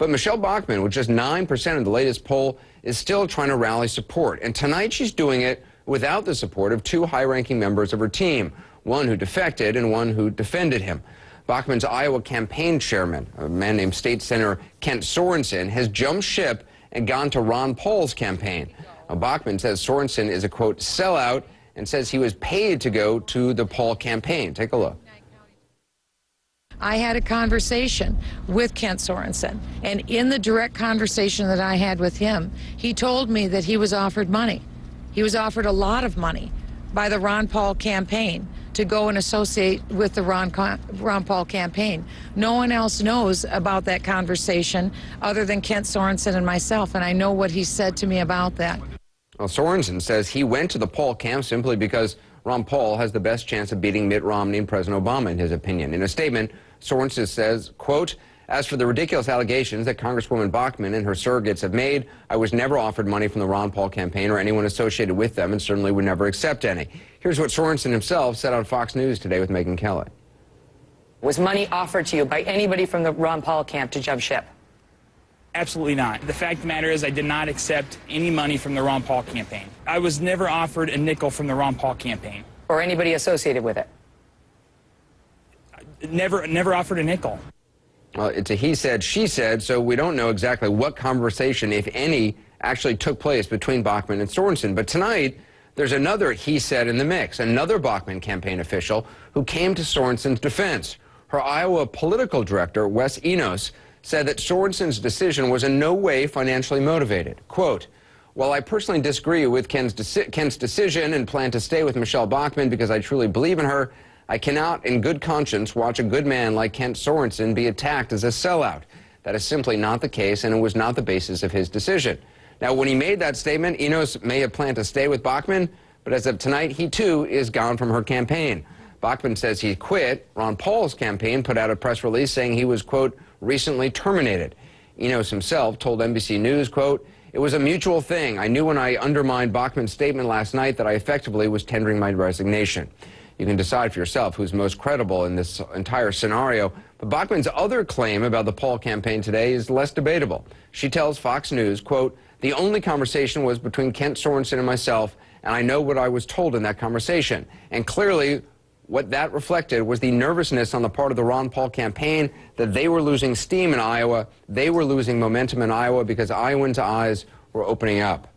But Michele Bachmann, with just 9% of the latest poll, is still trying to rally support. And tonight she's doing it without the support of two high-ranking members of her team, one who defected and one who defended him. Bachmann's Iowa campaign chairman, a man named State Senator Kent Sorenson, has jumped ship and gone to Ron Paul's campaign. Now, Bachmann says Sorenson is a, quote, sellout, and says he was paid to go to the Paul campaign. Take a look. I had a conversation with Kent Sorenson, and in the direct conversation that I had with him, he told me that he was offered money. He was offered a lot of money by the Ron Paul campaign to go and associate with the Ron Paul campaign. No one else knows about that conversation other than Kent Sorenson and myself, and I know what he said to me about that. Well, Sorenson says he went to the Paul camp simply because Ron Paul has the best chance of beating Mitt Romney and President Obama, in his opinion. In a statement, Sorenson says, quote, as for the ridiculous allegations that Congresswoman Bachmann and her surrogates have made, I was never offered money from the Ron Paul campaign or anyone associated with them, and certainly would never accept any. Here's what Sorenson himself said on Fox News today with Megyn Kelly. Was money offered to you by anybody from the Ron Paul camp to jump ship? Absolutely not. The fact of the matter is I did not accept any money from the Ron Paul campaign. I was never offered a nickel from the Ron Paul campaign. Or anybody associated with it? Never offered a nickel. It's a he said, she said, so we don't know exactly what conversation, if any, actually took place between Bachmann and Sorenson. But tonight, there's another he said in the mix, another Bachmann campaign official who came to Sorenson's defense. Her Iowa political director, Wes Enos, said that Sorenson's decision was in no way financially motivated. Quote, while I personally disagree with Kent's decision and plan to stay with Michele Bachmann because I truly believe in her, I cannot, in good conscience, watch a good man like Kent Sorenson be attacked as a sellout. That is simply not the case, and it was not the basis of his decision. Now, when he made that statement, Enos may have planned to stay with Bachmann, but as of tonight, he too is gone from her campaign. Bachmann says he quit. Ron Paul's campaign put out a press release saying he was, quote, recently terminated. Enos himself told NBC News, quote, it was a mutual thing. I knew when I undermined Bachmann's statement last night that I effectively was tendering my resignation. You can decide for yourself who's most credible in this entire scenario. But Bachmann's other claim about the Paul campaign today is less debatable. She tells Fox News, quote, the only conversation was between Kent Sorenson and myself, and I know what I was told in that conversation. And clearly, what that reflected was the nervousness on the part of the Ron Paul campaign that they were losing steam in Iowa. They were losing momentum in Iowa because Iowans' eyes were opening up.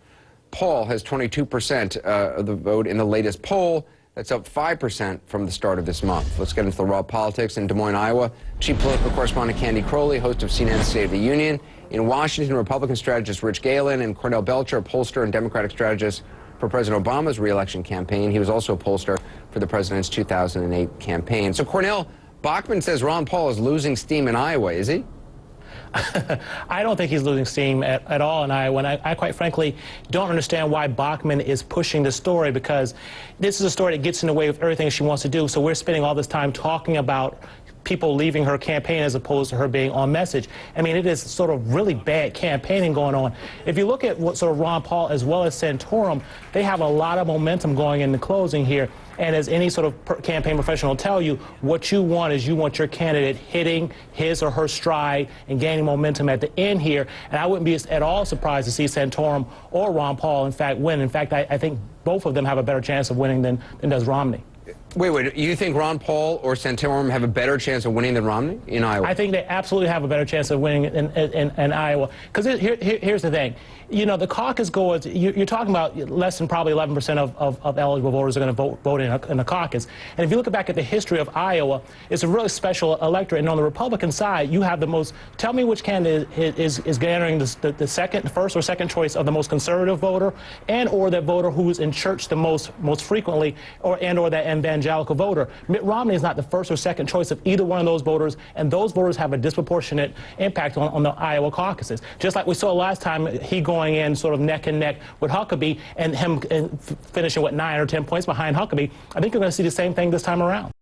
Paul has 22% of the vote in the latest poll. That's up 5% from the start of this month. Let's get into the raw politics in Des Moines, Iowa. Chief political correspondent Candy Crowley, host of CNN's State of the Union. In Washington, Republican strategist Rich Galen and Cornell Belcher, a pollster and Democratic strategist for President Obama's re-election campaign. He was also a pollster for the president's 2008 campaign. So, Cornell, Bachmann says Ron Paul is losing steam in Iowa, is he? I don't think he's losing steam at all in Iowa, and I quite frankly don't understand why Bachmann is pushing the story, because this is a story that gets in the way of everything she wants to do. So we're spending all this time talking about people leaving her campaign as opposed to her being on message. I mean, it is sort of really bad campaigning going on. If you look at what sort of Ron Paul as well as Santorum, they have a lot of momentum going into closing here. And as any sort of campaign professional will tell you, what you want is you want your candidate hitting his or her stride and gaining momentum at the end here. And I wouldn't be at all surprised to see Santorum or Ron Paul, in fact, win. In fact, I think both of them have a better chance of winning than does Romney. Wait, you think Ron Paul or Santorum have a better chance of winning than Romney in Iowa? I think they absolutely have a better chance of winning in Iowa. Because here's the thing. You know, the caucus goers, you're talking about less than probably 11% of eligible voters are going to vote in a caucus. And if you look back at the history of Iowa, it's a really special electorate. And on the Republican side, you have the most, tell me which candidate is garnering the first or second choice of the most conservative voter and or that voter who's in church the most frequently or that evangelical voter. Mitt Romney is not the first or second choice of either one of those voters, and those voters have a disproportionate impact on the Iowa caucuses. Just like we saw last time, he going in sort of neck and neck with Huckabee and him finishing, what, 9 or 10 points behind Huckabee. I think you're going to see the same thing this time around.